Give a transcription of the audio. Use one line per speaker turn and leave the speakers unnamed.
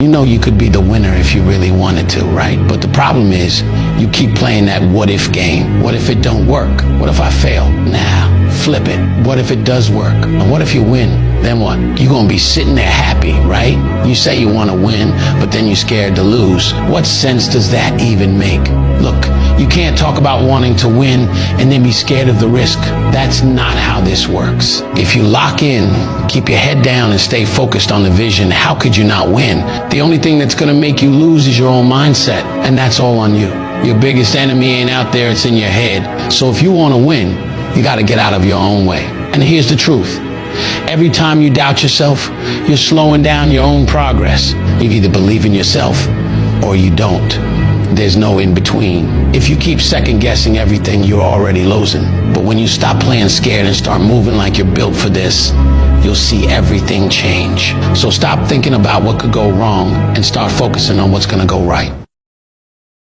You know you could be the winner if you really wanted to, right? But the problem is you keep playing that what if game. What if it don't work? What if I fail? Nah, flip it. What if it does work? And what if you win? Then what? You're gonna be sitting there happy, right? You say you wanna win, but then you're scared to lose. What sense does that even make? Look, you can't talk about wanting to win and then be scared of the risk. That's not how this works. If you lock in, keep your head down and stay focused on the vision, how could you not win? The only thing that's gonna make you lose is your own mindset, and that's all on you. Your biggest enemy ain't out there, it's in your head. So if you wanna win, you gotta get out of your own way. And here's the truth. Every time you doubt yourself, you're slowing down your own progress. You either believe in yourself or you don't. There's no in between. If you keep second guessing everything, you're already losing. But when you stop playing scared and start moving like you're built for this, you'll see everything change. So stop thinking about what could go wrong and start focusing on what's gonna go right.